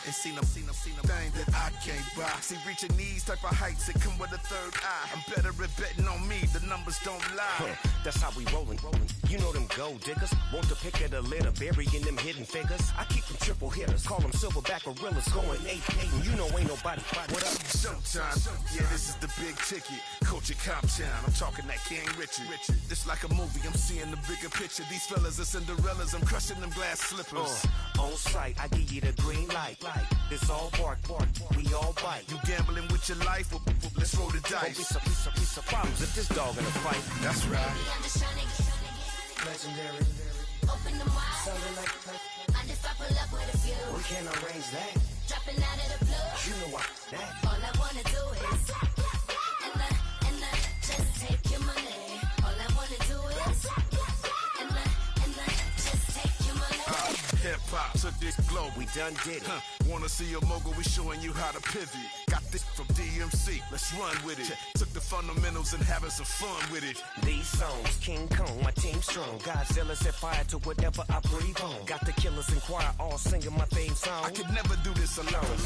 and seen them thing that I can't buy. See, reaching these type of heights, it come with a third eye. I'm better at betting on me, the numbers don't lie. That's how we rollin'. You know them gold diggers, want to pick at a litter, burying them hidden figures. I keep them triple hitters, call them silverback gorillas, going 8-8, and you know ain't nobody. What up? Showtime, yeah, this is the big ticket. Culture Cop Town, I'm talking that King Richard. It's like a movie, I'm seeing the bigger picture. These fellas are Cinderellas, I'm crushing them glass slippers. On sight, I give you the green light. It's all bark, we all bite. You gambling with your life? Well, let's roll the dice. Don't be piece of problems if this dog in a fight. That's right. Baby, I'm just trying to get Legendary. Open the wide. Sounding like I just I pull up with a few. we can't arrange that. Dropping out of the blue. You know why that. All I wanna do is and I just take your money. All I wanna do is and I just take your money. Hip-hop took this globe. We done did it. Wanna see a mogul? We showing you how to pivot. Got this from DMC, let's run with it. Took the fundamentals and having some fun with it. These songs, King Kong, my team strong. Godzilla set fire to whatever I breathe on. Got the killers in choir all singing my theme song. I could never do this alone.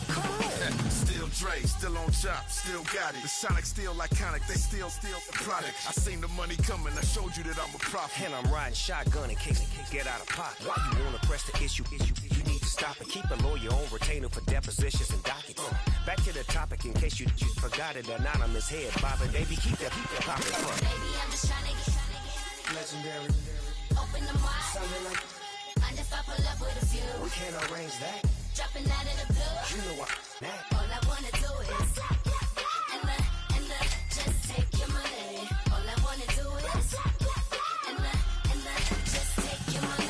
Come on. Still Dre, still on top, still got it. The Sonic still iconic, they still the product. I seen the money coming, I showed you that I'm a prophet. And I'm riding shotgun in case get out of pocket. Why you wanna press the issue? You need to stop and keep a lawyer on retainer for depositions and dockets. Back to the topic in case you forgot it. Anonymous head bobbing, baby, keep that popping. Baby, I'm just trying to get Legendary. open the wide. Sounding like I just I pull up with a few. we can't arrange that. Dropping out of the blue. You know why that. All I wanna do is and I just take your money. All I wanna do is and I just take your money.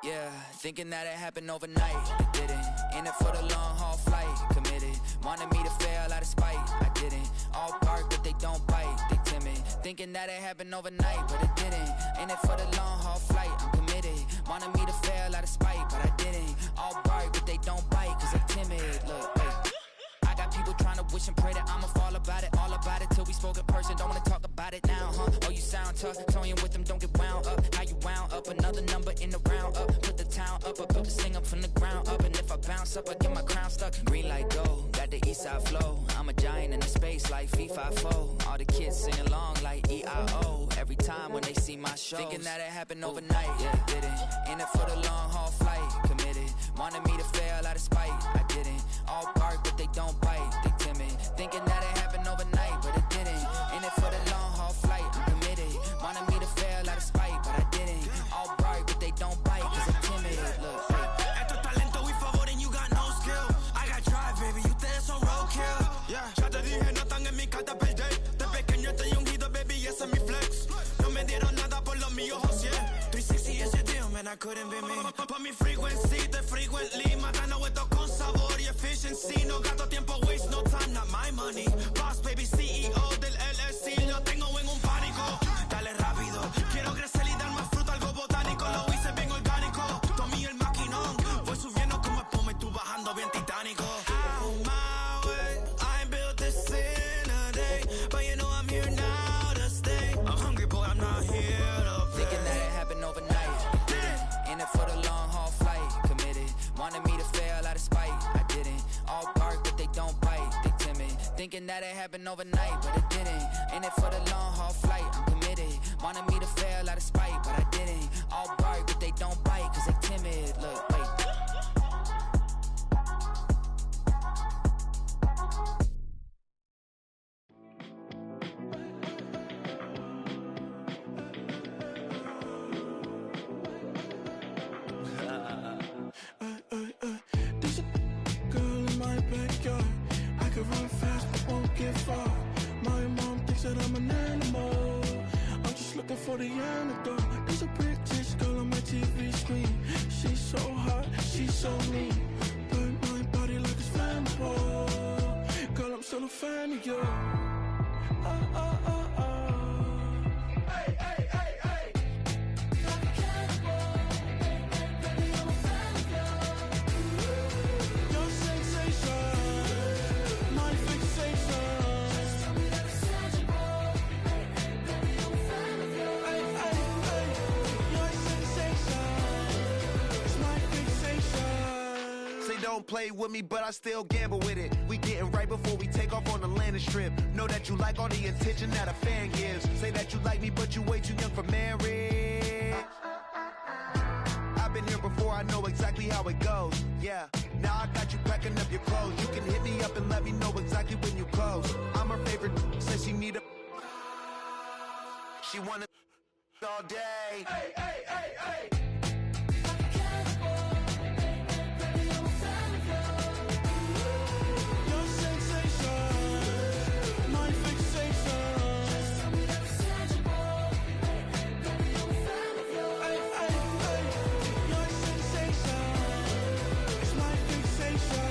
Yeah, thinking that it happened overnight, it didn't. In it for the long haul flight, committed. Wanted me to fail out of spite, I didn't. All bark but they don't bite, they timid. Thinking that it happened overnight, but it didn't. In it for the long haul flight, I'm committed. Wanted me to fail out of spite, but I didn't. All bark but they don't bite, cause they timid. Look, wait. I got people trying to wish and pray that I'ma fall about it. All about it till we spoke in person, don't wanna talk about it now, huh? Oh, you sound tough, toying with them, don't get wound up. How you wound up? up. Another number in the round up. Put the town up. I built this thing up from the ground up. And if I bounce up, I get my crown stuck. Green light go, got the east side flow. I'm a giant in the space like FIFA4. All the kids sing along like EIO. Every time when they see my show, thinking that it happened overnight. Yeah, didn't. In it for the long haul flight. Committed. Wanted me to fail out of spite. I didn't. All bark, but they don't bite. They timid. Thinking that it happened overnight, but it didn't. In it for the long haul flight. I'm committed. Wanted me to fail out of spite, but I didn't. All bark, but they don't bite, cause I'm timid. Look, Esto es talento y favor and you got no skill. I got drive, baby, ustedes son roadkill. Yeah, ya te dije, no están en mi carta perder. De pequeño estoy ungido, baby, ese es mi flex. No me dieron nada por los míos, José. 360 is your deal, man, I couldn't be me. Pa' mi frequency, te frequently. Matando esto con sabor y efficiency. No gasto tiempo, waste no time, not my money. Boss, baby, CEO del LLC. Lo tengo en un pánico. Dale rápido, quiero crecer y dar más fruto, algo botánico. Lo hice bien orgánico. Tomé el maquinón. Voy subiendo como espuma y tú bajando bien titánico. On my way, I ain't built this in a day. But you know I'm here now to stay. I'm hungry, boy, I'm not here to play. thinking that it happened overnight. Didn't. In it for the long haul flight. Committed. Wanted me to fail out of spite. I didn't. All bark, but they don't bite. They timid. Thinking that it happened overnight, but it didn't. In it for the long haul flight. I'm committed. Wanted me to fail out of spite, but I didn't. All bark, but they don't bite, cause they timid. Look, wait. There's a girl in my backyard. I could run fast but won't get far. My mom thinks that I'm an animal. I'm just looking for the antidote. There's a British girl on my TV screen. She's so hot, she's so mean. Burn my body like it's flammable. Girl, I'm still a fan of you. Hey, hey, hey, hey. Like a cannibal. Baby, I'm a fan of you. Your sensation, my fixation. Just tell me that it's tangible. Baby, I'm a fan of you. Hey, hey, hey. Your sensation is my fixation. Say don't play with me, but I still gamble with it. We getting right before we take off on the landing strip. Know that you like all the attention that a fan gives. Say that you like me, but you way too young for marriage. I've been here before, I know exactly how it goes. Yeah, now I got you packing up your clothes. You can hit me up and let me know exactly when you close. I'm her favorite, says she need a. She wanna all day. Hey, hey, hey, hey. Your sensation, my fixation. Just tell me that it's tangible. Baby, I'm a fan of you. Hey, hey, hey. Your sensation is my fixation.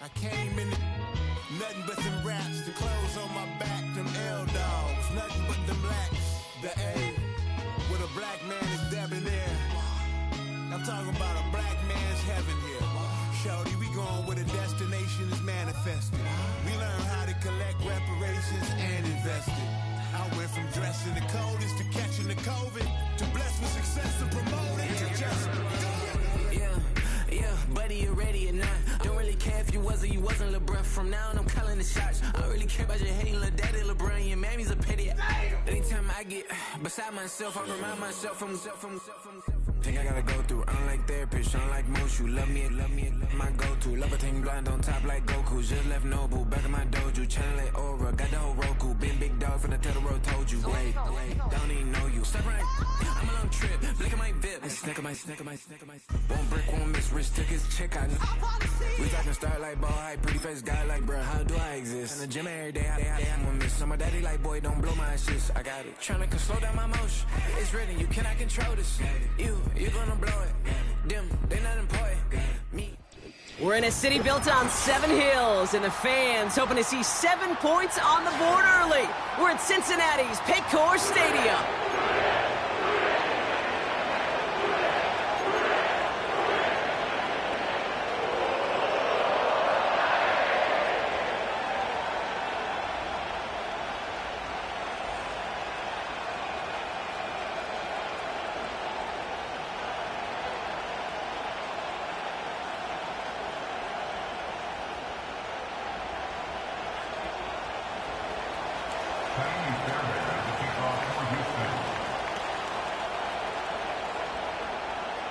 I came in nothing but them raps, the clothes on my back, them L-dogs, nothing but them blacks, the A, with a black man is debonair. I'm talking about a black man's heaven here. Shorty, we going where the destination is manifested. We learn how to collect reparations and invest it. I went from dressing the coldest to catching the COVID, to blessed with success and promoting to just Yeah, buddy, you ready or not? Don't really care if you was or you wasn't LeBron. From now on, I'm calling the shots. I don't really care about your hating little daddy LeBron. Your mammy's a pity. Anytime I I get beside myself, I remind myself from. Think I gotta go through. I don't like therapist, I don't like most. You love me, my go-to. Love a thing blind on top like Goku. Just left Noble, back in my dojo. Channel like Aura, got the whole Roku. Been big dog from the Tether Road, told you. Wait, don't even know you. Step right, I'm a long trip. Look at my VIP. Snack of my. One brick, one miss. Rich took his check, I know. We talking start like ball hype. Pretty face guy like, bruh, how do I exist? In the gym every day, I'm gonna miss. So my daddy like, boy, don't blow my assist. I got it. Tryna slow down my motion. It's written, you cannot control this. You gonna blow it. Them, they not important. Me. We're in a city built on 7 hills, and the fans hoping to see 7 points on the board early. We're at Cincinnati's Paycor Stadium.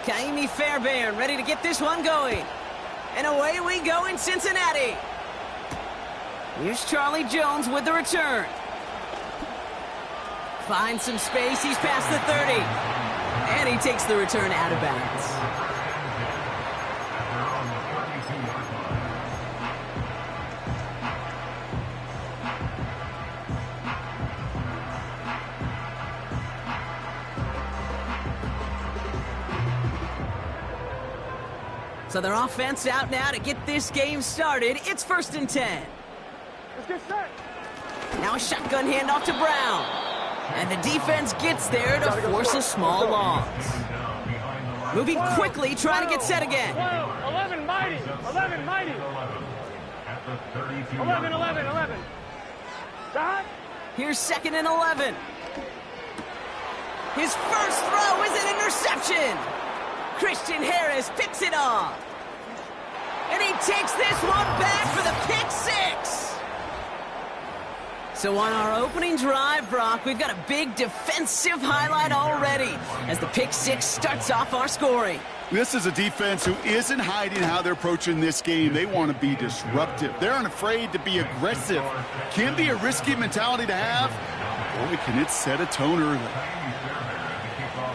Kaimi Fairbairn ready to get this one going. And away we go in Cincinnati. Here's Charlie Jones with the return. Finds some space, he's past the 30. And he takes the return out of bounds. So their offense out now to get this game started. It's 1st and 10. Let's get set. Now a shotgun handoff to Brown. And the defense gets there to force a small loss. Moving quickly, trying to get set again. 11, mighty. 11, mighty. 11. Shot. Here's 2nd and 11. His first throw is an interception. Christian Harris picks it off. And he takes this one back for the pick 6. So on our opening drive, Brock, we've got a big defensive highlight already as the pick 6 starts off our scoring. This is a defense who isn't hiding how they're approaching this game. They want to be disruptive. They're unafraid to be aggressive. Can be a risky mentality to have. Boy, can it set a tone early.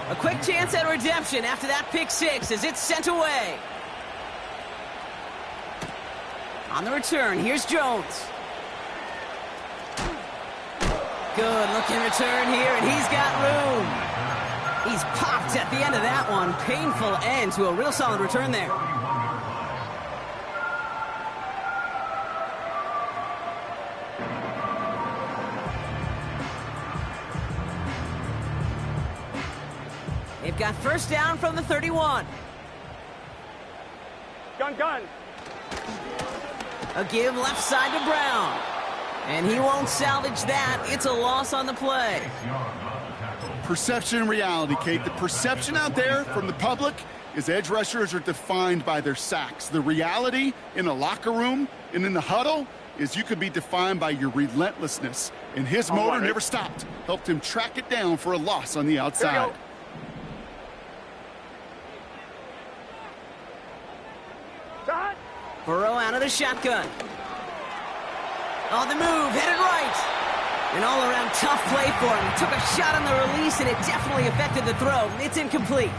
A quick chance at redemption after that pick 6 as it's sent away. On the return, here's Jones. Good looking return here, and he's got room. He's popped at the end of that one. Painful end to a real solid return there. They've got first down from the 31. Gun. A give left side to Brown. And he won't salvage that. It's a loss on the play. Perception and reality, Kate. The perception out there from the public is edge rushers are defined by their sacks. The reality in the locker room and in the huddle is you could be defined by your relentlessness. And his motor never stopped. Helped him track it down for a loss on the outside. Burrow out of the shotgun. On the move, headed right. An all-around tough play for him. He took a shot on the release, and it definitely affected the throw. It's incomplete.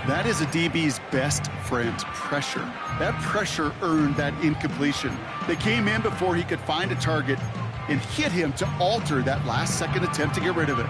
That is a DB's best friend, pressure. That pressure earned that incompletion. They came in before he could find a target and hit him to alter that last-second attempt to get rid of it.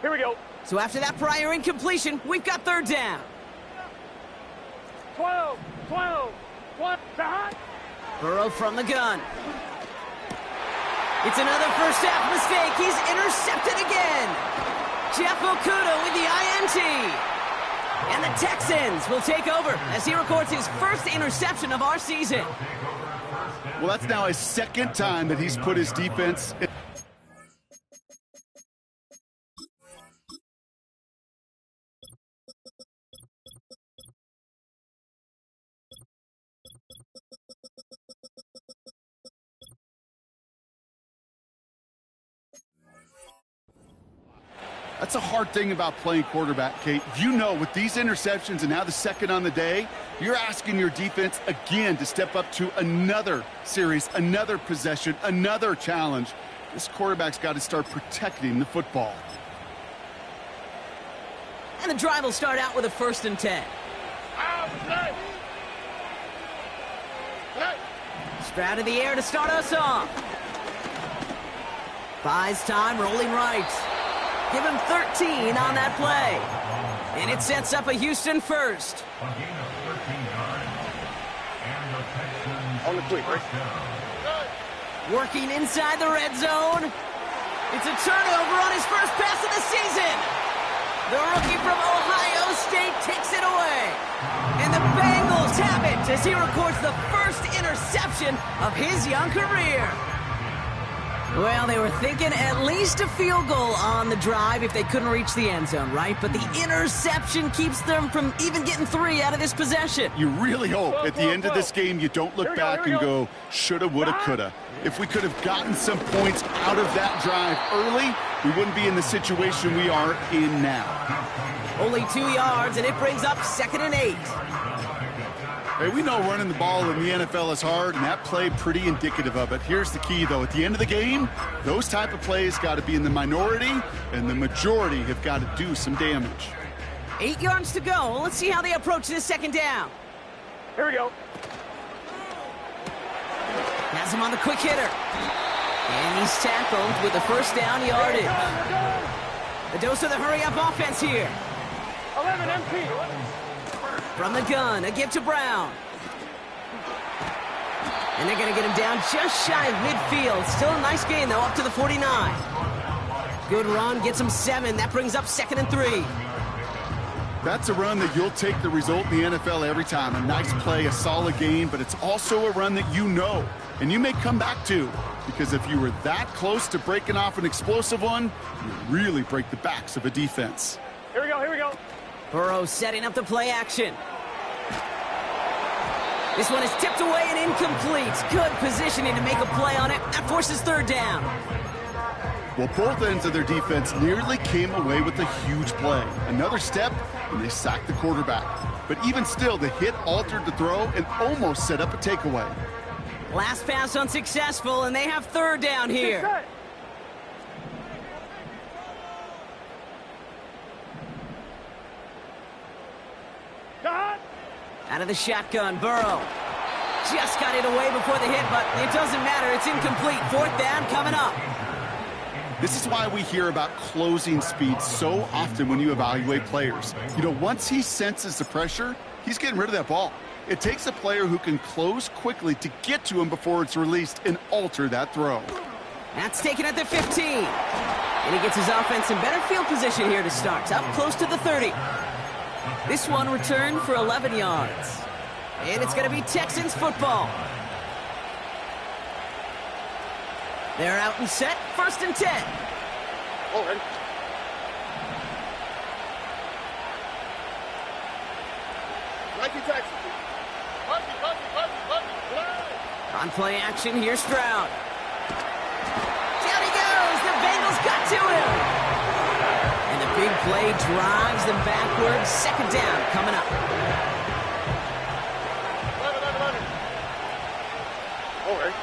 Here we go. So after that prior incompletion, we've got third down. 12. Shot. Burrow from the gun. It's another first half mistake. He's intercepted again. Jeff Okuda with the INT. And the Texans will take over as he records his first interception of our season. Well, that's now his second time that he's put his defense That's a hard thing about playing quarterback, Kate. You know, with these interceptions and now the second on the day, you're asking your defense again to step up to another series, another possession, another challenge. This quarterback's got to start protecting the football. And the drive will start out with a 1st and 10. Stroud in the air to start us off. Buys time, rolling right. Give him 13 on that play. And it sets up a Houston first. On the quick, right? Working inside the red zone. It's a turnover on his first pass of the season. The rookie from Ohio State takes it away. And the Bengals have it as he records the first interception of his young career. Well, they were thinking at least a field goal on the drive if they couldn't reach the end zone, right? But the interception keeps them from even getting 3 out of this possession. You really hope at the end of this game you don't look back and go, shoulda, woulda, coulda. If we could have gotten some points out of that drive early, we wouldn't be in the situation we are in now. Only 2 yards, and it brings up 2nd and 8. Hey, we know running the ball in the NFL is hard, and that play pretty indicative of it. Here's the key, though. At the end of the game, those type of plays got to be in the minority, and the majority have got to do some damage. 8 yards to go. Let's see how they approach this 2nd down. Here we go. Has him on the quick hitter. And he's tackled with the 1st down yardage. The dose of the hurry-up offense here. 11 MP. From the gun, a give to Brown. And they're going to get him down just shy of midfield. Still a nice gain, though, up to the 49. Good run, gets him 7. That brings up 2nd and 3. That's a run that you'll take the result in the NFL every time. A nice play, a solid game, but it's also a run that you know, and you may come back to. Because if you were that close to breaking off an explosive one, you really break the backs of a defense. Here we go, here we go. Burrow setting up the play action. This one is tipped away and incomplete. Good positioning to make a play on it. That forces 3rd down. Well, both ends of their defense nearly came away with a huge play. Another step, and they sacked the quarterback. But even still, the hit altered the throw and almost set up a takeaway. Last pass unsuccessful, and they have 3rd down here. Out of the shotgun, Burrow. Just got it away before the hit, but it doesn't matter. It's incomplete. 4th down coming up. This is why we hear about closing speed so often when you evaluate players. You know, once he senses the pressure, he's getting rid of that ball. It takes a player who can close quickly to get to him before it's released and alter that throw. That's taken at the 15. And he gets his offense in better field position here to start. Up close to the 30. This one returned for 11 yards. And it's going to be Texans football. They're out and set. 1st and 10. All right. Nike taxi. On play action, here's Stroud. Down he goes. The Bengals got to him. And the big play drives them backwards. 2nd down coming up. 11. All right.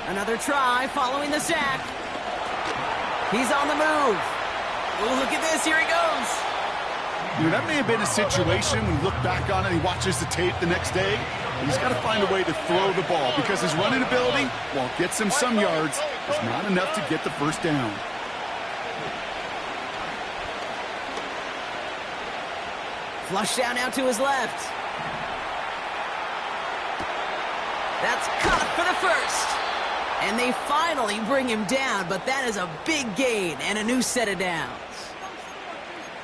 Another try following the sack. He's on the move. Oh, look at this. Here he goes. You know, that may have been a situation when you look back on it, he watches the tape the next day, and he's got to find a way to throw the ball because his running ability, while it gets him some yards, is not enough to get the 1st down. Flush down now to his left. That's caught for the 1st. And they finally bring him down, but that is a big gain and a new set of downs.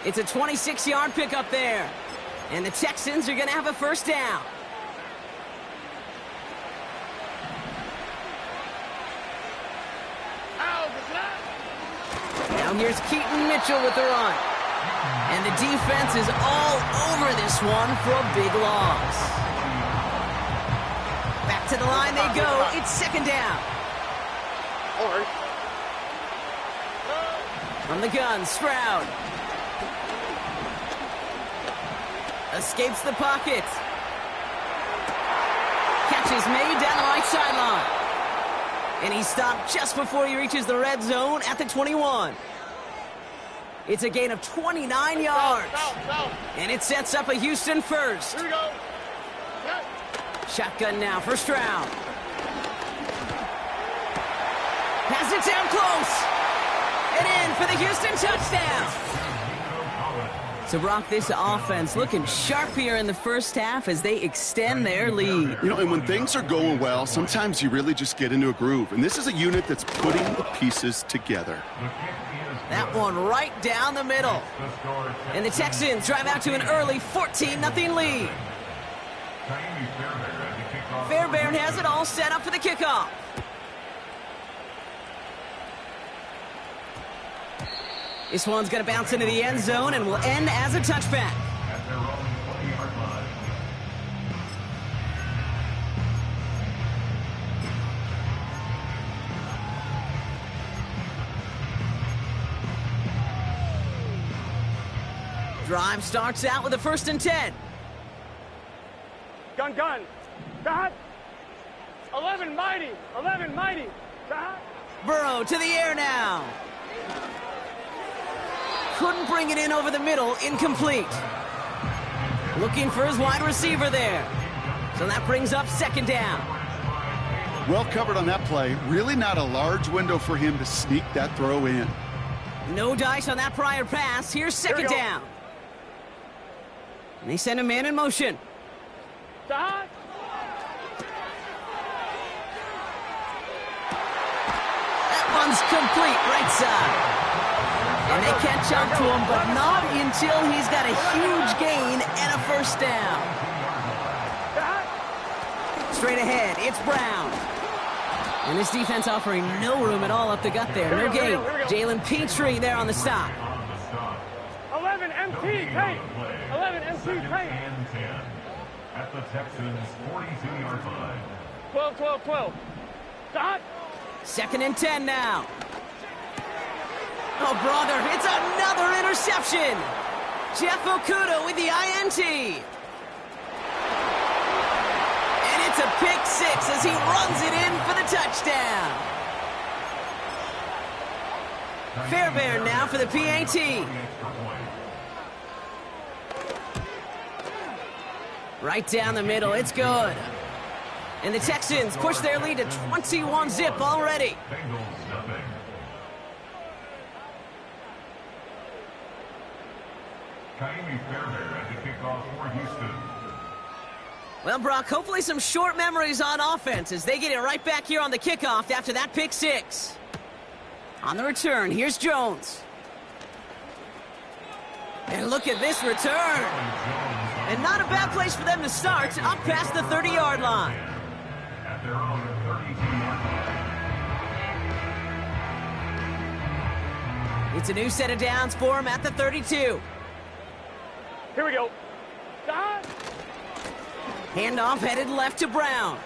It's a 26-yard pickup there. And the Texans are going to have a 1st down. Now here's Keaton Mitchell with the run. And the defense is all over this one for a big loss. Back to the line they go. It's 2nd down. All right. From the gun, Stroud. Escapes the pocket. Catch is made down the right sideline. And he's stopped just before he reaches the red zone at the 21. It's a gain of 29 yards. And it sets up a Houston first. Here we go. Shotgun now for Stroud. Has it down close. And in for the Houston touchdown. So, Brock, this offense looking sharp here in the first half as they extend their lead. You know, and when things are going well, sometimes you really just get into a groove. And this is a unit that's putting the pieces together. That one right down the middle. And the Texans drive out to an early 14-0 lead. Fairbairn has it all set up for the kickoff. This one's going to bounce into the end zone and will end as a touchback. Drive starts out with a 1st and 10. Gun. Dot. 11 mighty. Dot. Burrow to the air now. Couldn't bring it in over the middle, incomplete. Looking for his wide receiver there. So that brings up 2nd down. Well covered on that play. Really not a large window for him to sneak that throw in. No dice on that prior pass. Here's 2nd down. And they send a man in motion. Dot. That one's complete, right side. And they catch up to him, but not until he's got a huge gain and a 1st down. Straight ahead, it's Brown. And this defense offering no room at all up the gut there. No gain. Jalen Petrie there on the stop. 11 MT, Kate. 11 MT, Kate. At the Texans' 42-yard line. 12. Dot. 2nd and 10 now. Oh, brother, it's another interception. Jeff Okuda with the INT. And it's a pick 6 as he runs it in for the touchdown. Fairbairn now for the PAT. Right down the middle, it's good. And the Texans push their lead to 21-zip already. Well, Brock, hopefully some short memories on offense as they get it right back here on the kickoff after that pick 6. On the return, here's Jones. And look at this return. And not a bad place for them to start, up past the 30-yard line. At their own 32-yard line. It's a new set of downs for him at the 32. Here we go. Dot. Handoff headed left to Brown.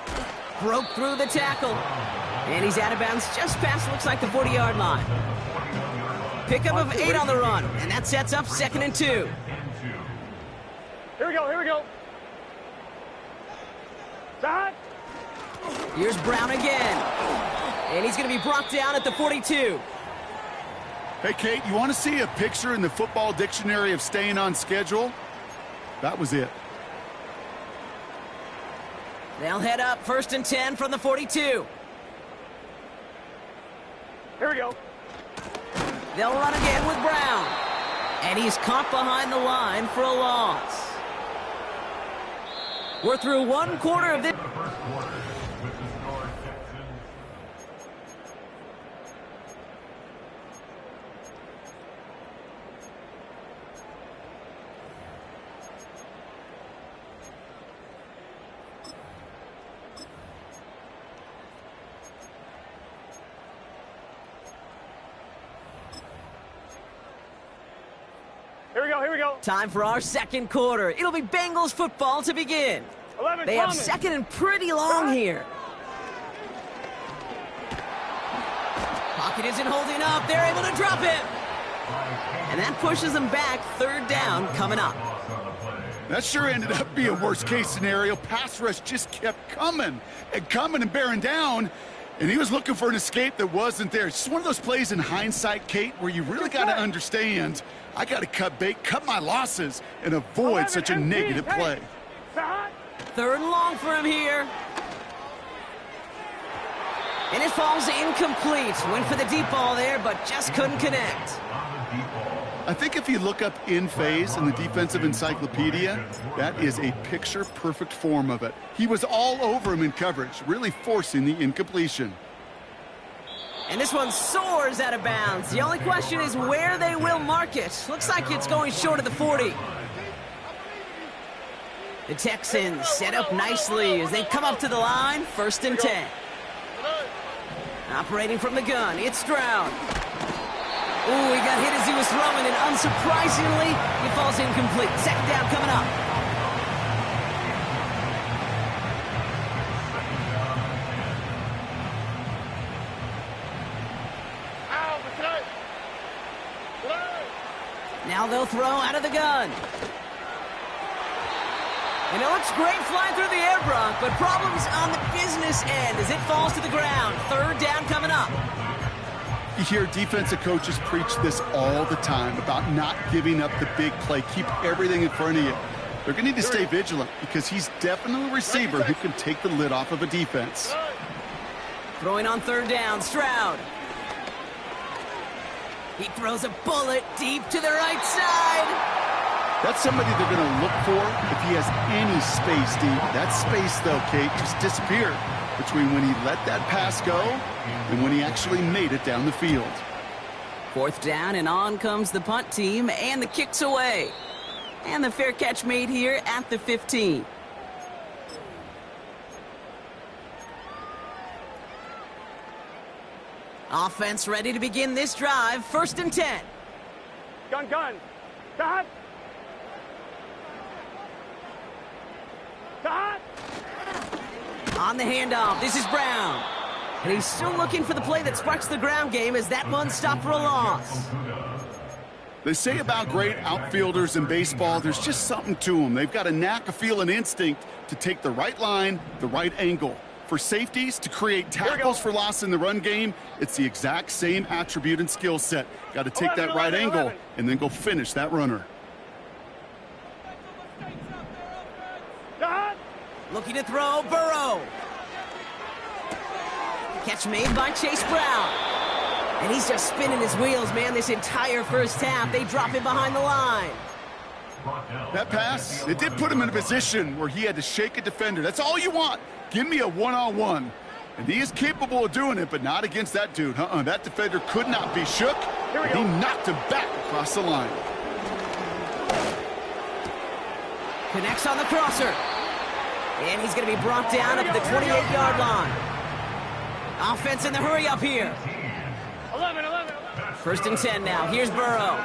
Broke through the tackle. And he's out of bounds just past, looks like, the 40-yard line. Pickup of 8 on the run, and that sets up 2nd and 2. Here we go. Dot. Here's Brown again. And he's going to be brought down at the 42. Hey, Kate, you want to see a picture in the football dictionary of staying on schedule? That was it. They'll head up 1st and 10 from the 42. Here we go. They'll run again with Brown. And he's caught behind the line for a loss. We're through 1 quarter of this. Here we go. Time for our 2nd quarter. It'll be Bengals football to begin. 11 They have Thomas. 2nd and pretty long here. Pocket isn't holding up. They're able to drop him. And that pushes them back. Third down coming up. That sure ended up being worst case scenario. Pass rush just kept coming and bearing down. And he was looking for an escape that wasn't there. It's just one of those plays in hindsight, Kate, where you really got to understand, I got to cut bait, cut my losses, and avoid such a negative play. Third and long for him here. And it falls incomplete. Went for the deep ball there, but just couldn't connect. I think if you look up in phase in the defensive encyclopedia, that is a picture-perfect form of it. He was all over him in coverage, really forcing the incompletion. And this one soars out of bounds. The only question is where they will mark it. Looks like it's going short of the 40. The Texans set up nicely as they come up to the line. 1st and 10. Operating from the gun, it's Stroud. Ooh, he got hit as he was throwing, and unsurprisingly, he falls incomplete. 2nd down coming up. Now they'll throw out of the gun. And it looks great flying through the air, Brock, but problems on the business end as it falls to the ground. 3rd down coming up. You hear defensive coaches preach this all the time about not giving up the big play. Keep everything in front of you. They're going to need to stay vigilant because he's definitely a receiver who can take the lid off of a defense. Throwing on 3rd down, Stroud. He throws a bullet deep to the right side. That's somebody they're going to look for if he has any space deep. That space, though, Kate, just disappeared between when he let that pass go and when he actually made it down the field. 4th down, and on comes the punt team, and the kick's away. And the fair catch made here at the 15. Offense ready to begin this drive. 1st and 10. Gun. Dot. On the handoff, this is Brown. And he's still looking for the play that sparks the ground game as that one stopped for a loss. They say about great outfielders in baseball, there's just something to them. They've got a knack, a feel, an instinct to take the right line, the right angle. For safeties, to create tackles for loss in the run game, it's the exact same attribute and skill set. Got to take that right angle and then go finish that runner. Looking to throw, Burrow. Catch made by Chase Brown. And he's just spinning his wheels, man, this entire first half. They drop him behind the line. That pass, it did put him in a position where he had to shake a defender. That's all you want. Give me a one-on-one. And he is capable of doing it, but not against that dude. That defender could not be shook. He knocked him back across the line. Connects on the crosser. And he's going to be brought down at the 28-yard line. Offense in the hurry up here. 1st and 10 now. Here's Burrow.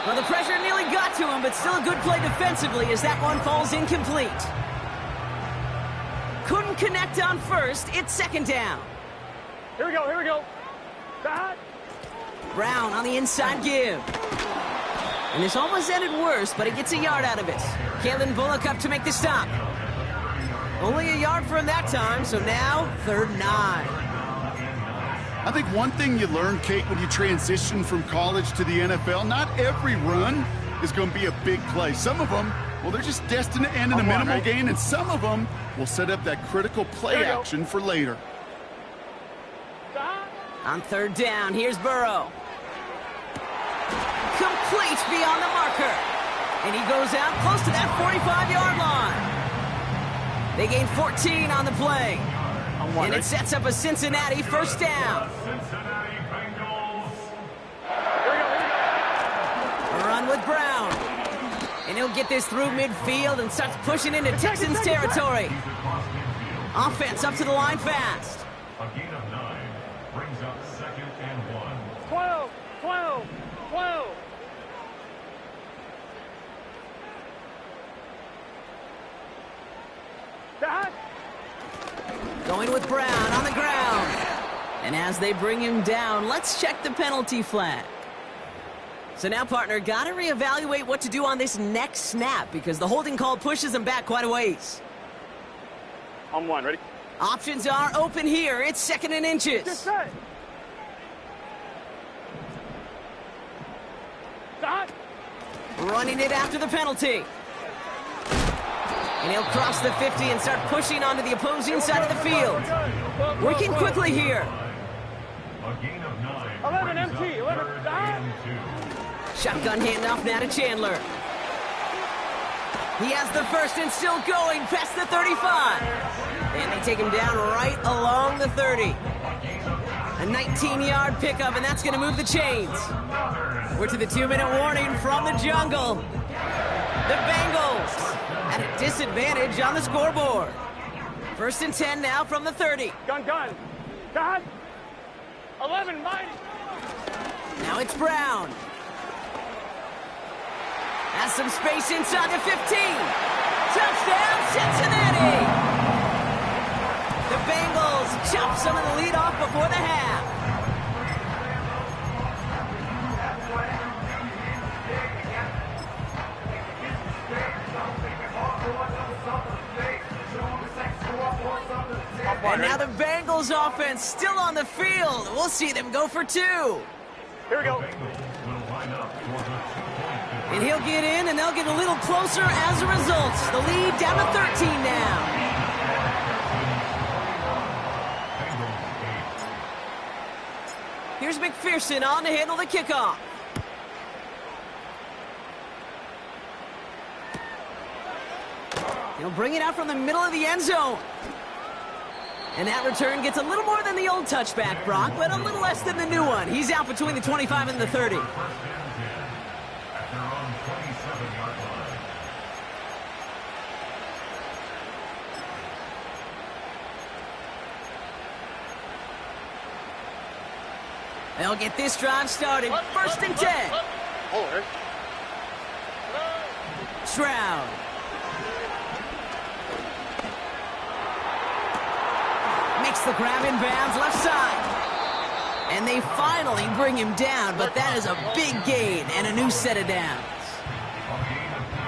Well, the pressure nearly got to him, but still a good play defensively as that one falls incomplete. Couldn't connect on 1st. It's 2nd down. Here we go. Brown on the inside give. And this almost ended worse, but he gets a yard out of it. Kalen Bullock up to make the stop. Only a yard for him that time, so now 3rd and 9. I think one thing you learn, Kate, when you transition from college to the NFL, not every run is going to be a big play. Some of them, well, they're just destined to end in a minimal gain, and some of them will set up that critical play action for later. On 3rd down, here's Burrow. Complete beyond the marker. And he goes out close to that 45-yard line. They gain 14 on the play. And it sets up a Cincinnati 1st down. A run with Brown. And he'll get this through midfield and starts pushing into Texans territory. Offense up to the line fast. A gain of 9 brings up 2nd and 1. 12. Going with Brown on the ground. And as they bring him down, let's check the penalty flag. So now, partner, got to reevaluate what to do on this next snap because the holding call pushes him back quite a ways. On one, ready? Options are open here. It's second and inches. Get set. Stop. Running it after the penalty. And he'll cross the 50 and start pushing onto the opposing side of the field. Working quickly here. A gain of 9. 11 brings MT, up 11 third stop. and 2. Shotgun handoff now to Chandler. He has the first and still going past the 35. And they take him down right along the 30. A 19-yard pickup, and that's going to move the chains. We're to the 2-minute warning from the jungle. The Bengals at a disadvantage on the scoreboard. First and 10 now from the 30. Gun. Stop. 11, mighty. Now it's Brown. Has some space inside the 15. Touchdown, Cincinnati! The Bengals chop some of the lead off before the half. And now the Bengals offense still on the field. We'll see them go for 2. Here we go. And he'll get in, and they'll get a little closer as a result. The lead down to 13 now. Here's McPherson on to handle the kickoff. He'll bring it out from the middle of the end zone. And that return gets a little more than the old touchback, Brock, but a little less than the new one. He's out between the 25 and the 30. They'll get this drive started. First and 10. Stroud. Makes the grab in bounds left side. And they finally bring him down, but that is a big gain and a new set of downs.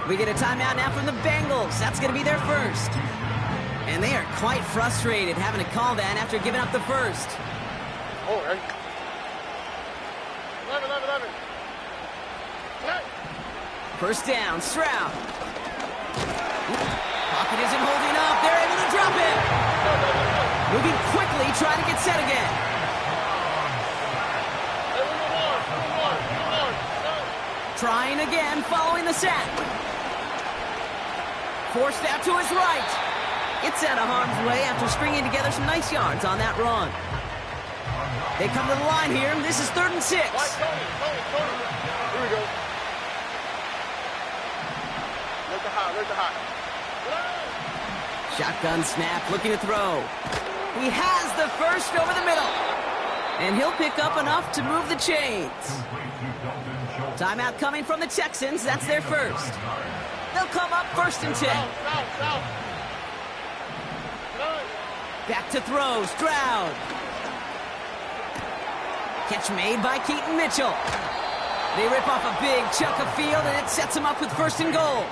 We get a timeout now from the Bengals. That's going to be their first. And they are quite frustrated having to call that after giving up the first. 11. First down, Stroud. Pocket isn't holding up. They're able to drop it. Moving quickly, trying to get set again. Trying again, following the sack. Forced out to his right. Gets out of harm's way after stringing together some nice yards on that run. They come to the line here. This is 3rd and 6. Here we go. Let the high. Shotgun snap, looking to throw. He has the first over the middle. And he'll pick up enough to move the chains. Timeout coming from the Texans. That's their first. They'll come up 1st and 10. Back to throw, Stroud. Catch made by Keaton Mitchell. They rip off a big chunk of field, and it sets them up with 1st and goal.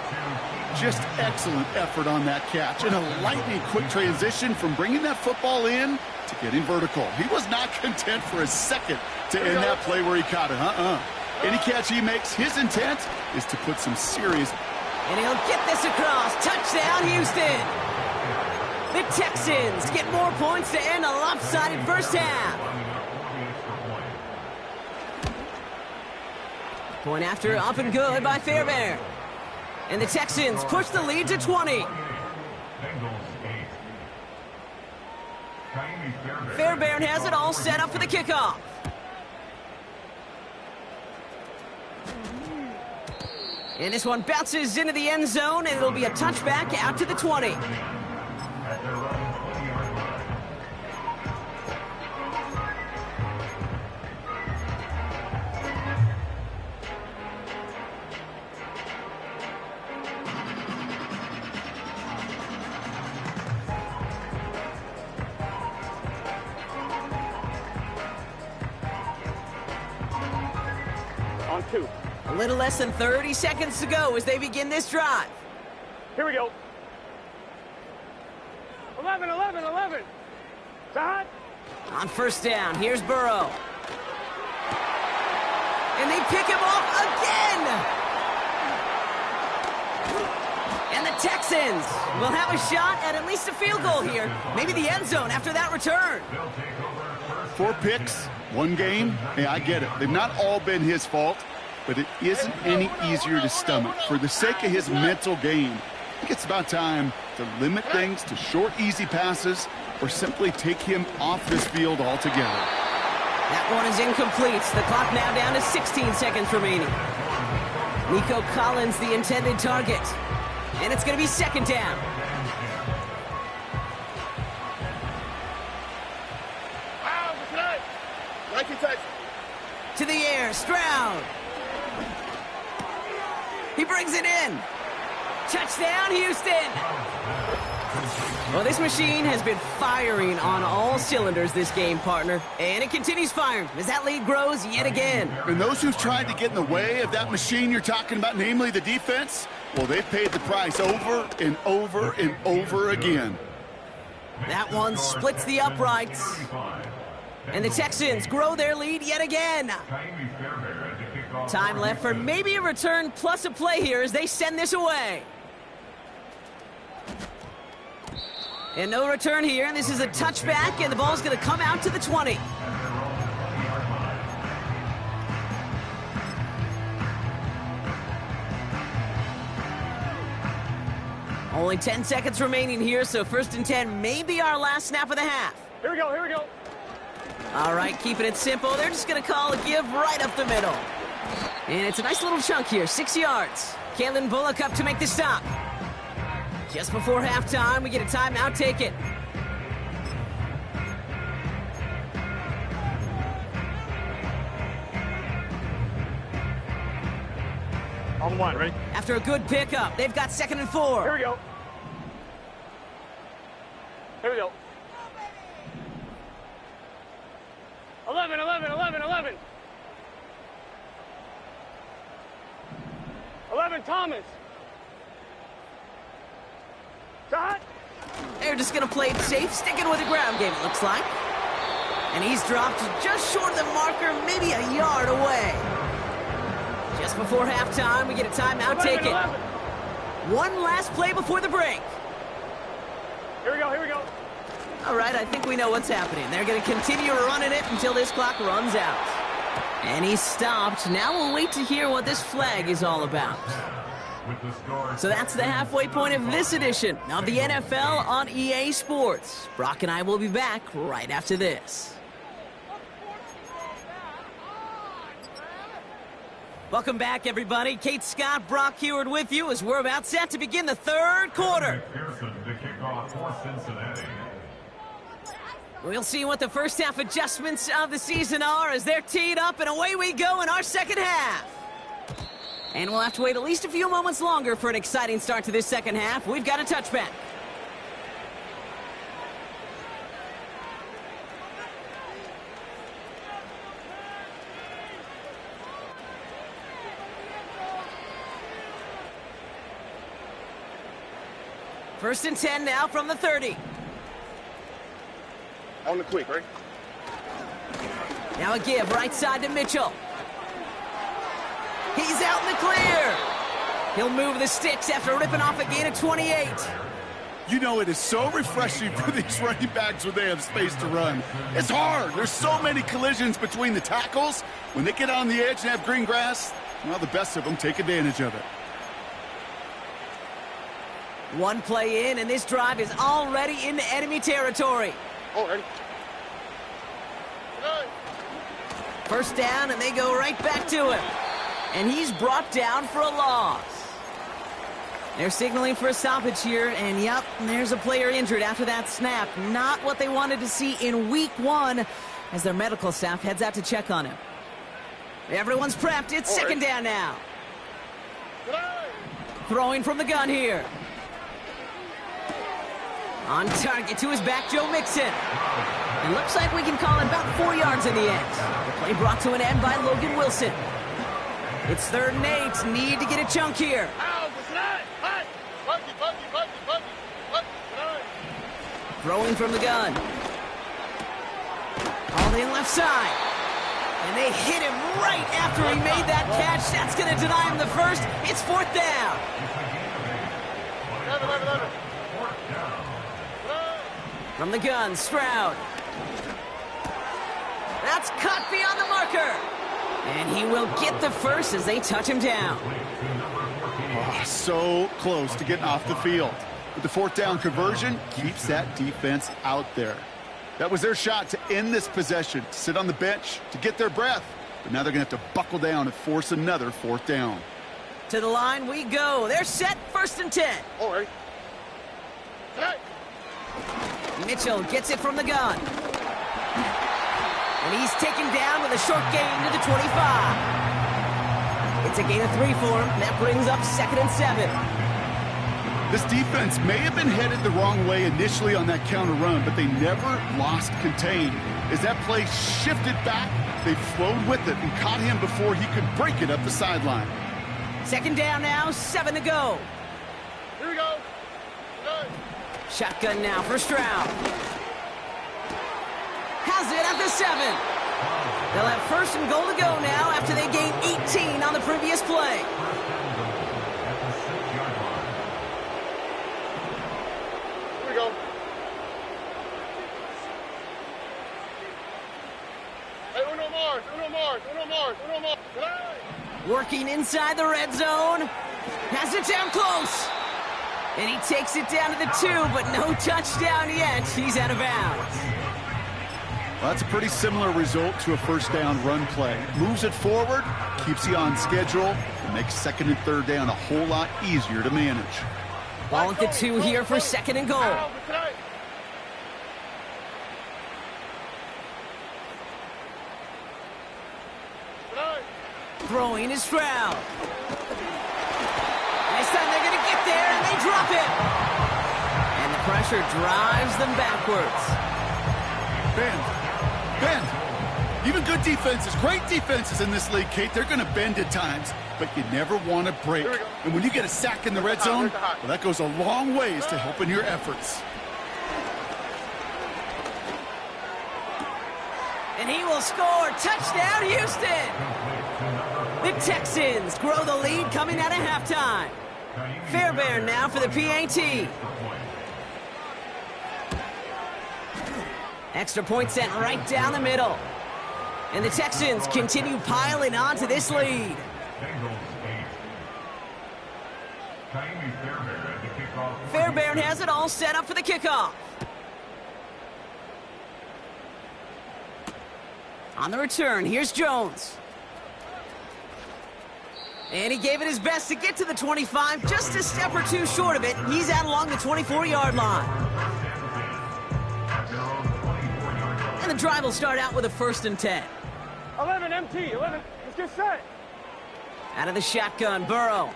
Just excellent effort on that catch and a lightning quick transition from bringing that football in to getting vertical. He was not content for a second to end that play where he caught it. Any catch he makes, his intent is to put some serious... And he'll get this across. Touchdown, Houston. The Texans get more points to end a lopsided first half. Point after, up and good by Fairbairn. And the Texans push the lead to 20. Fairbairn has it all set up for the kickoff. And this one bounces into the end zone, and it'll be a touchback out to the 20. 2. A little less than 30 seconds to go as they begin this drive. Here we go. 11, 11, 11. Side. On first down, here's Burrow. And they pick him off again! And the Texans will have a shot at least a field goal here. Maybe the end zone after that return. 4 picks, 1 game. Hey, I get it. They've not all been his fault, but it isn't any easier to stomach. For the sake of his mental game, I think it's about time to limit things to short, easy passes or simply take him off this field altogether. That one is incomplete. The clock now down to 16 seconds remaining. Nico Collins, the intended target. And it's going to be second down. To the air, Stroud. He brings it in. Touchdown, Houston. Well, this machine has been firing on all cylinders this game, partner. And it continues firing as that lead grows yet again. And those who've tried to get in the way of that machine you're talking about, namely the defense, well, they've paid the price over and over and over again. That one splits the uprights. And the Texans grow their lead yet again. Time left for maybe a return plus a play here as they send this away. And no return here. This is a touchback, and the ball's going to come out to the 20. Only 10 seconds remaining here, so 1st and 10 may be our last snap of the half. Here we go, here we go. All right, keeping it simple. They're just going to call a give right up the middle. And it's a nice little chunk here, 6 yards. Kalen Bullock up to make the stop. Just before halftime, we get a timeout. Take it. On the line, ready? After a good pickup, they've got 2nd and 4. Here we go. Here we go. 11, 11, 11, 11. 11, Thomas. Shot. They're just going to play it safe, sticking with the ground game, it looks like. And he's dropped just short of the marker, maybe a yard away. Just before halftime, we get a timeout. Take it. 1 last play before the break. Here we go, here we go. All right, I think we know what's happening. They're going to continue running it until this clock runs out. And he's stopped. Now we'll wait to hear what this flag is all about. So that's the halfway point of this edition of the NFL on EA Sports. Brock and I will be back right after this. Welcome back, everybody. Kate Scott, Brock Heward with you as we're about set to begin the 3rd quarter. We'll see what the first half adjustments of the season are as they're teed up, and away we go in our second half. And we'll have to wait at least a few moments longer for an exciting start to this second half. We've got a touchback. First and 10 now from the 30. On the quick, right? Now a give right side to Mitchell. He's out in the clear. He'll move the sticks after ripping off a gain of 28. You know, it is so refreshing for these running backs when they have space to run. It's hard. There's so many collisions between the tackles. When they get on the edge and have green grass, well, the best of them take advantage of it. One play in, and this drive is already into enemy territory. Already. First down, and they go right back to him. And he's brought down for a loss. They're signaling for a stoppage here, and yep, there's a player injured after that snap. Not what they wanted to see in week 1 as their medical staff heads out to check on him. Everyone's prepped. It's second down now. Throwing from the gun here. On target to his back, Joe Mixon. It looks like we can call it about 4 yards in the end. The play brought to an end by Logan Wilson. It's 3rd and 8. Need to get a chunk here. Throwing from the gun. All in left side. And they hit him right after he made that catch. That's going to deny him the first. It's 4th down. From the gun, Stroud. That's cut beyond the marker. And he will get the first as they touch him down. Oh, so close to getting off the field. But the 4th down conversion keeps that defense out there. That was their shot to end this possession, to sit on the bench, to get their breath. But now they're going to have to buckle down and force another 4th down. To the line we go. They're set, 1st and 10. All right. Mitchell gets it from the gun. And he's taken down with a short gain to the 25. It's a gain of 3 for him. That brings up 2nd and 7. This defense may have been headed the wrong way initially on that counter run, but they never lost contain. As that play shifted back, they flowed with it and caught him before he could break it up the sideline. 2nd down now, 7 to go. Here we go. Good. Shotgun now for Stroud. Has it at the 7. They'll have 1st and goal to go now after they gained 18 on the previous play. Here we go. Hey, uno more. Working inside the red zone. Has it down close. And he takes it down to the 2, but no touchdown yet. He's out of bounds. Well, that's a pretty similar result to a 1st down run play. Moves it forward, keeps you on schedule, and makes 2nd and 3rd down a whole lot easier to manage. Ball at the 2 here for 2nd and goal. Throwing is Stroud. This time they're going to get there, and they drop it. And the pressure drives them backwards. Bend. Even good defenses, great defenses in this league, Kate, they're going to bend at times, but you never want to break. And when you get a sack in the red zone, well, that goes a long ways to helping your efforts. And he will score. Touchdown, Houston. The Texans grow the lead coming out of halftime. Fairbairn now for the PAT. Extra point sent right down the middle. And the Texans continue piling on to this lead. Fairbairn has it all set up for the kickoff. On the return, here's Jones. And he gave it his best to get to the 25, just a step or 2 short of it. He's out along the 24-yard line. And the drive will start out with a 1st and 10. 11 MT, 11. Let's get set. Out of the shotgun, Burrow.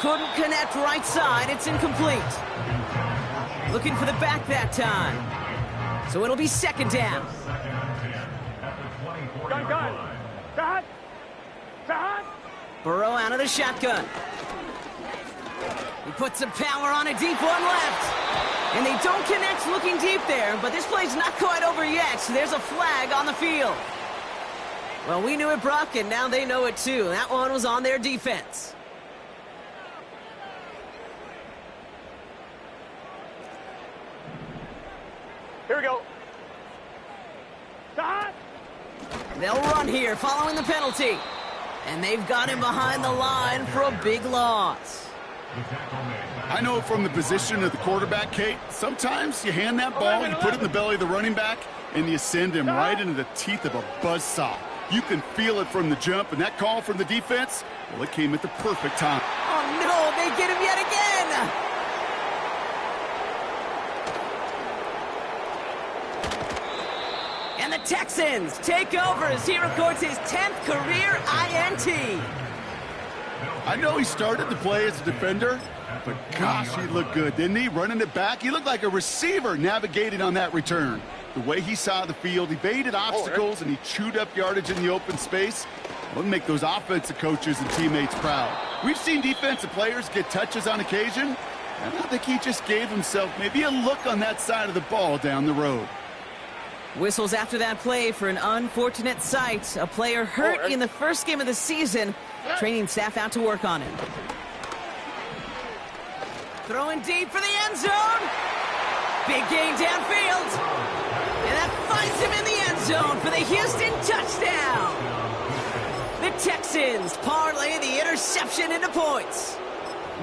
Couldn't connect right side. It's incomplete. Looking for the back that time. So it'll be 2nd down. Gun. Sahad. Burrow out of the shotgun. He puts some power on a deep one left. And they don't connect looking deep there, but this play's not quite over yet. So there's a flag on the field. Well, we knew it, Brock, and now they know it too. That one was on their defense. Here we go. Sahad. They'll run here following the penalty. And they've got him behind the line for a big loss. I know from the position of the quarterback, Kate, sometimes you hand that ball, you put it in the belly of the running back, and you send him right into the teeth of a buzzsaw. You can feel it from the jump, and that call from the defense, well, it came at the perfect time. Oh, no, they get him yet again. And the Texans take over as he records his 10th career INT. I know he started to play as a defender, but gosh, he looked good, didn't he? Running it back, he looked like a receiver navigating on that return. The way he saw the field, he evaded obstacles, and he chewed up yardage in the open space. It'll make those offensive coaches and teammates proud. We've seen defensive players get touches on occasion, and I think he just gave himself maybe a look on that side of the ball down the road. Whistles after that play for an unfortunate sight. A player hurt in the first game of the season. Training staff out to work on him. Throwing deep for the end zone. Big gain downfield. And that finds him in the end zone for the Houston touchdown. The Texans parlay the interception into points.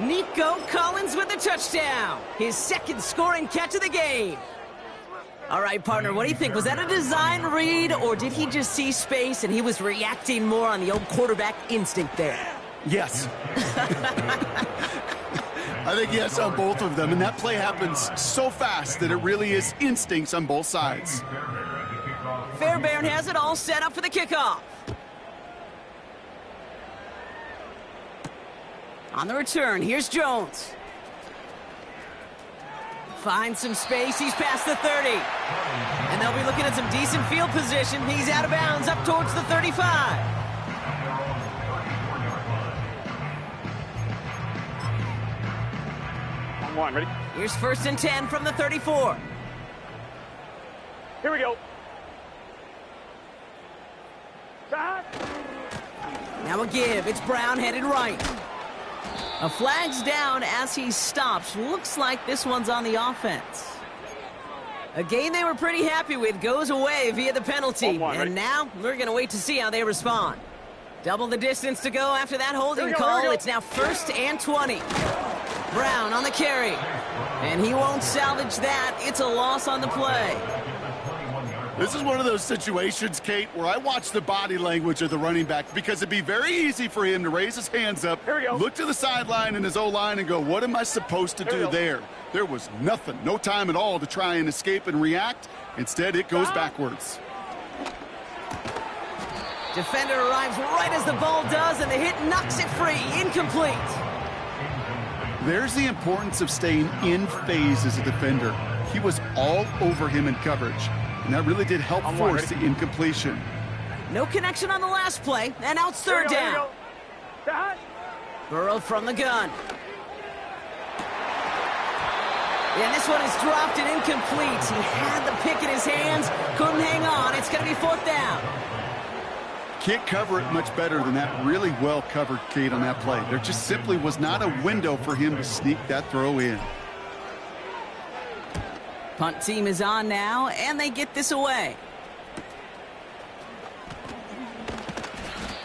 Nico Collins with the touchdown. His second scoring catch of the game. All right, partner, what do you think? Was that a design read, or did he just see space and he was reacting more on the old quarterback instinct there? Yes. I think yes on both of them, and that play happens so fast that it really is instincts on both sides. Fairbairn has it all set up for the kickoff. On the return, here's Jones. Finds some space, he's past the 30. And they'll be looking at some decent field position. He's out of bounds up towards the 35. On one, ready? Here's 1st and 10 from the 34. Here we go. Shot. Now a give, it's Brown headed right. A flag's down as he stops. Looks like this one's on the offense. A game they were pretty happy with goes away via the penalty. And now we're going to wait to see how they respond. Double the distance to go after that holding call. It's now 1st and 20. Brown on the carry. And he won't salvage that. It's a loss on the play. This is one of those situations, Kate, where I watch the body language of the running back, because it'd be very easy for him to raise his hands up, look to the sideline in his O-line and go, what am I supposed to do there? There was nothing, no time at all to try and escape and react. Instead, it goes backwards. Defender arrives right as the ball does, and the hit knocks it free. Incomplete. There's the importance of staying in phase as a defender. He was all over him in coverage. And that really did help force the incompletion. No connection on the last play, and now it's 3rd down. Burrow from the gun. And this one is dropped and incomplete. He had the pick in his hands, couldn't hang on. It's going to be 4th down. Can't cover it much better than that. Really well covered, Kate, on that play. There just simply was not a window for him to sneak that throw in. Punt team is on now, and they get this away.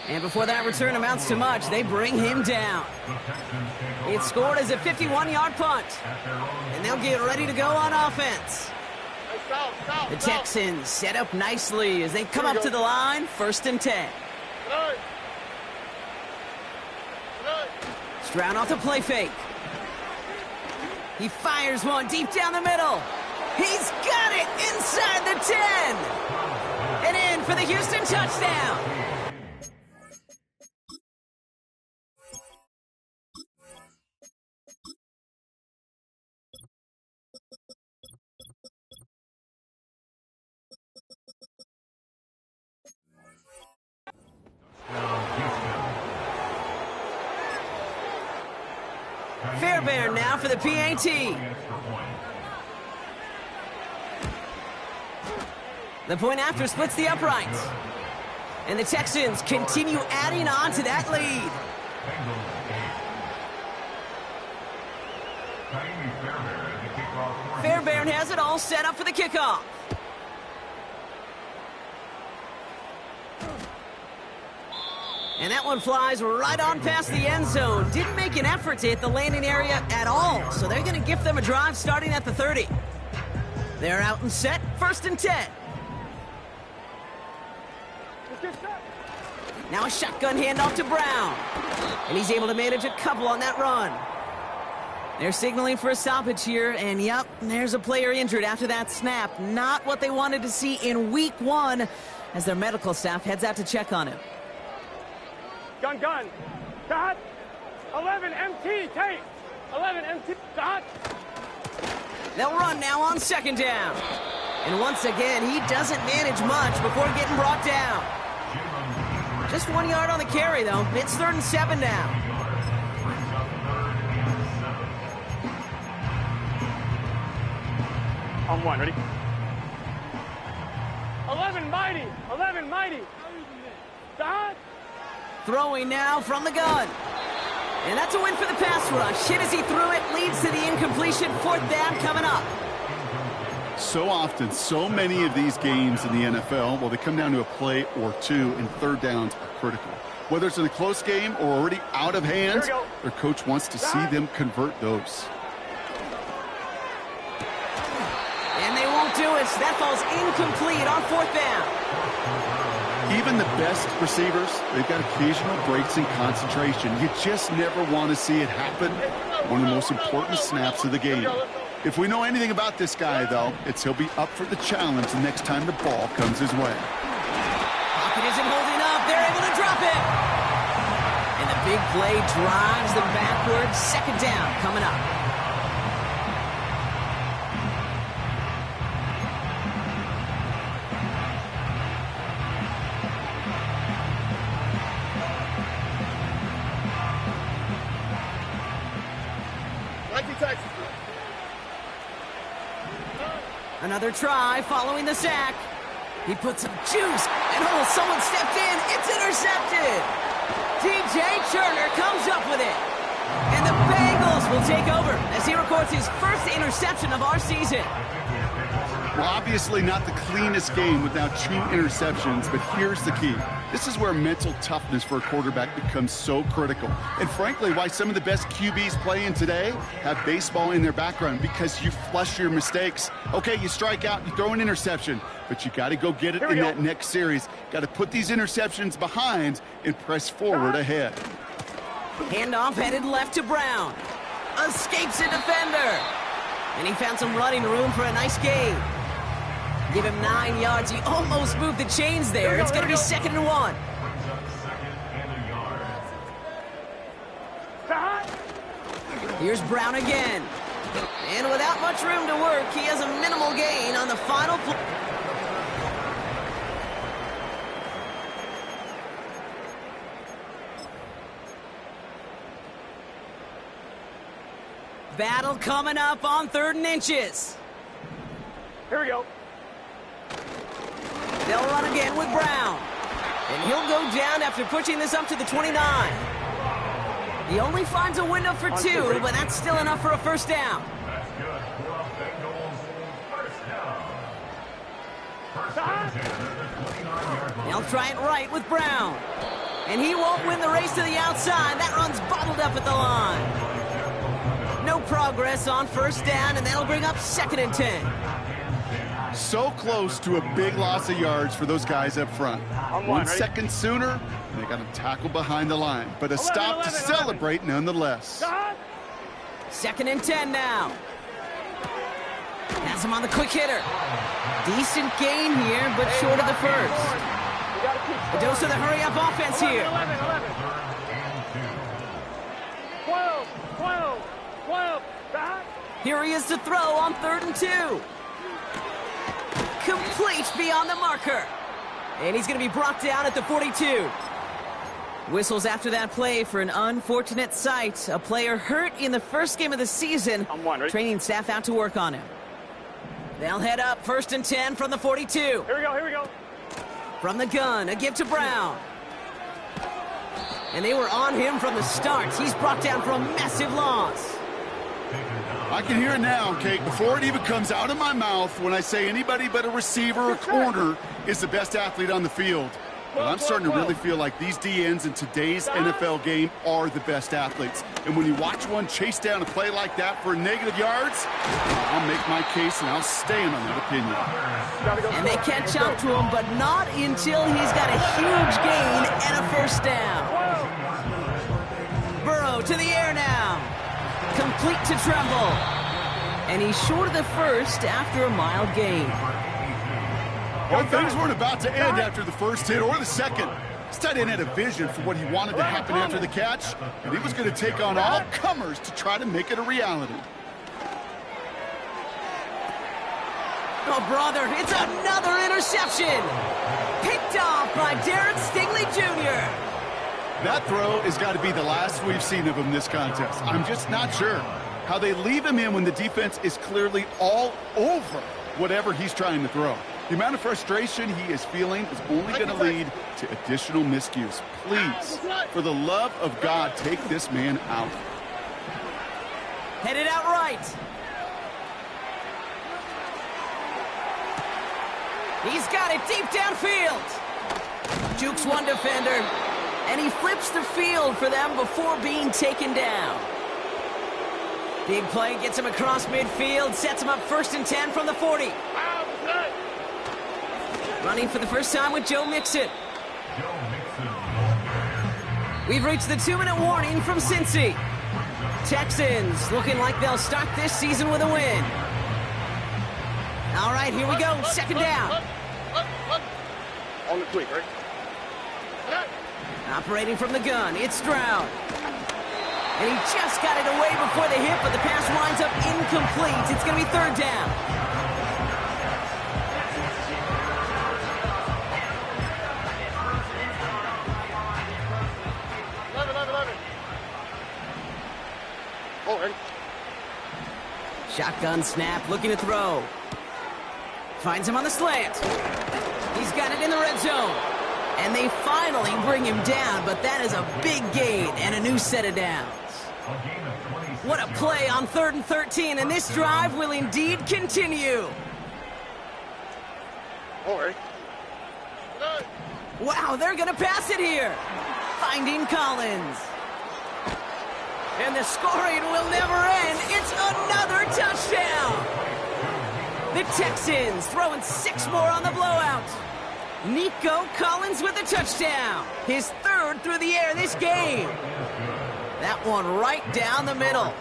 And before that return amounts to much, they bring him down. It's scored as a 51-yard punt. And they'll get ready to go on offense. The Texans set up nicely as they come up to the line, 1st and 10. Stroud off the play fake. He fires one deep down the middle. He's got it inside the 10. And in for the Houston touchdown. Fairbairn now for the PAT. The point after splits the uprights. And the Texans continue adding on to that lead. Fairbairn has it all set up for the kickoff. And that one flies right on past the end zone. Didn't make an effort to hit the landing area at all. So they're going to gift them a drive starting at the 30. They're out and set, 1st and 10. Now a shotgun handoff to Brown. And he's able to manage a couple on that run. They're signaling for a stoppage here, and yep, there's a player injured after that snap. Not what they wanted to see in week 1 as their medical staff heads out to check on him. Gun. Dot. 11 MT, take. 11 MT, dot. They'll run now on 2nd down. And once again, he doesn't manage much before getting brought down. Just 1 yard on the carry, though. It's 3rd and 7 now. On 1, ready? 11, mighty. 11, mighty. Dot. Throwing now from the gun. And that's a win for the pass rush. Hit as he threw it, leads to the incompletion. 4th down coming up. So often, so many of these games in the NFL, well, they come down to a play or two, and 3rd downs are critical. Whether it's in a close game or already out of hand, their coach wants to see them convert those. And they won't do it. That falls incomplete on 4th down. Even the best receivers, they've got occasional breaks in concentration. You just never want to see it happen. One of the most important snaps of the game. If we know anything about this guy, though, it's he'll be up for the challenge the next time the ball comes his way. Pocket isn't holding up. They're able to drop it. And the big play drives them backwards. 2nd down coming up. Another try following the sack. He put some juice, and oh, someone stepped in. It's intercepted. DJ Turner comes up with it. And the Bengals will take over as he records his first interception of our season. Well, obviously not the cleanest game without 2 interceptions, but here's the key. This is where mental toughness for a quarterback becomes so critical. And frankly, why some of the best QBs playing today have baseball in their background, because you flush your mistakes. Okay, you strike out, you throw an interception, but you got to go get it in that next series. Got to put these interceptions behind and press forward ahead. Handoff headed left to Brown. Escapes a defender. And he found some running room for a nice gain. Give him 9 yards. He almost moved the chains there. It's going to be 2nd and 1. Here's Brown again. And without much room to work, he has a minimal gain on the final play. Battle coming up on 3rd and inches. Here we go. They'll run again with Brown. And he'll go down after pushing this up to the 29. He only finds a window for 2, but that's still enough for a 1st down. That's good for a Bengals first down. First and 10 at the 29-yard line. They'll try it right with Brown. And he won't win the race to the outside. That run's bottled up at the line. No progress on 1st down, and that'll bring up 2nd and 10. So close to a big loss of yards for those guys up front. 1 second sooner, they got him tackled behind the line. But a stop to celebrate nonetheless. 2nd and 10 now. Has him on the quick hitter. Decent gain here, but short of the first. A dose of the hurry-up offense here. 12, 12. Here he is to throw on 3rd and 2. Complete beyond the marker. And he's going to be brought down at the 42. Whistles after that play for an unfortunate sight. A player hurt in the first game of the season. Training staff out to work on him. They'll head up 1st and 10 from the 42. Here we go. From the gun, a give to Brown. And they were on him from the start. He's brought down for a massive loss. I can hear it now, Kate, before it even comes out of my mouth when I say anybody but a receiver or corner is the best athlete on the field. But I'm starting to really feel like these DNs in today's NFL game are the best athletes. And when you watch one chase down a play like that for negative yards, I'll make my case and I'll stand on that opinion. And they catch up to him, but not until he's got a huge gain and a 1st down. Burrow to the air now. Complete to Tremble. And he's short of the first after a mild gain. Well, things weren't about to end after the first hit or the second. This tight end had a vision for what he wanted to happen after the catch, and he was going to take on all comers to try to make it a reality. Oh, brother, it's another interception. Picked off by Derek Stingley Jr. That throw has got to be the last we've seen of him this contest. I'm just not sure how they leave him in when the defense is clearly all over whatever he's trying to throw. The amount of frustration he is feeling is only going to lead to additional miscues. Please, for the love of God, take this man out. Headed out right. He's got it deep downfield. Jukes one defender, and he flips the field for them before being taken down. Big play gets him across midfield, sets him up 1st and 10 from the 40. Running for the first time with Joe Mixon. We've reached the 2-minute warning from Cincy. Texans looking like they'll start this season with a win. All right, here we go. 2nd down. On the tweak, right? Operating from the gun, it's Stroud. And he just got it away before the hit, but the pass winds up incomplete. It's going to be 3rd down. Shotgun snap, looking to throw. Finds him on the slant. He's got it in the red zone. And they finally bring him down, but that is a big gain and a new set of downs. What a play on 3rd and 13, and this drive will indeed continue. Wow, they're going to pass it here. Finding Collins. And the scoring will never end. It's another touchdown. The Texans throwing 6 more on the blowout. Nico Collins with a touchdown. His 3rd through the air this game. That one right down the middle.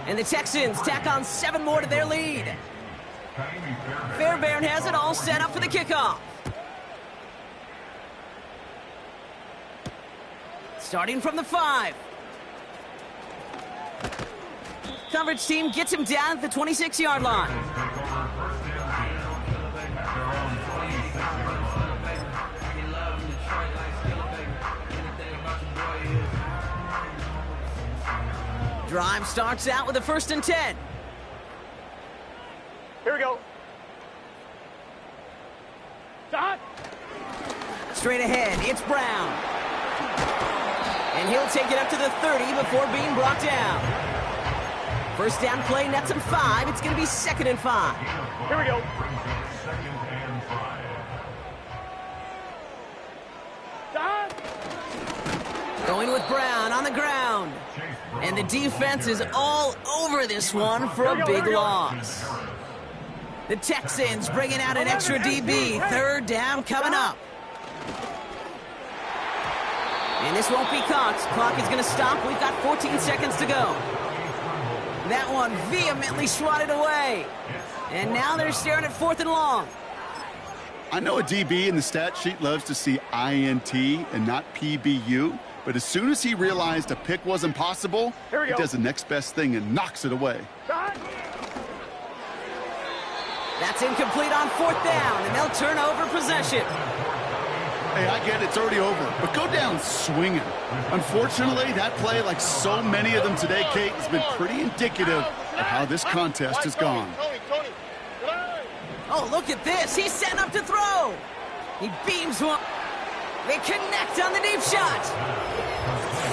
And the Texans tack on 7 more to their lead. Fairbairn has it all set up for the kickoff. Starting from the 5. Coverage team gets him down at the 26-yard line. Drive starts out with a 1st and 10. Here we go. Stop. Straight ahead, it's Brown. And he'll take it up to the 30 before being brought down. 1st down play nets him 5. It's going to be 2nd and 5. Here we go. Stop. Going with Brown on the ground. And the defense is all over this one for a big loss. The Texans bringing out an extra DB. 3rd down coming up. And this won't be caught. Clock is going to stop. We've got 14 seconds to go. That one vehemently swatted away. And now they're staring at 4th and long. I know a DB in the stat sheet loves to see INT and not PBU, but as soon as he realized a pick wasn't possible, he does the next best thing and knocks it away. That's incomplete on 4th down, and they'll turn over possession. Hey, I get it's already over, but go down swinging. Unfortunately, that play, like so many of them today, Kate, has been pretty indicative of how this contest has gone. Oh, look at this. He's setting up to throw. He beams one. They connect on the deep shot.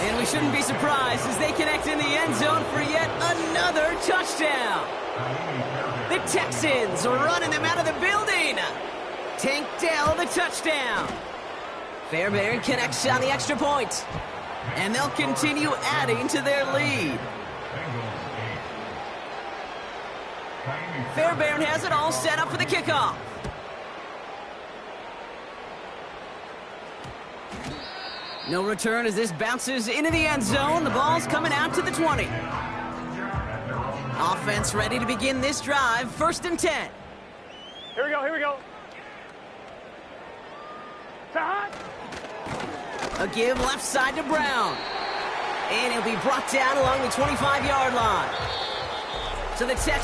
And we shouldn't be surprised as they connect in the end zone for yet another touchdown. The Texans are running them out of the building. Tank Dell the touchdown. Fairbairn connects on the extra point. And they'll continue adding to their lead. Fairbairn has it all set up for the kickoff. No return as this bounces into the end zone. The ball's coming out to the 20. Offense ready to begin this drive. 1st and 10. Here we go, here we go. Stop. A give left side to Brown. And he'll be brought down along the 25-yard line. So the Texans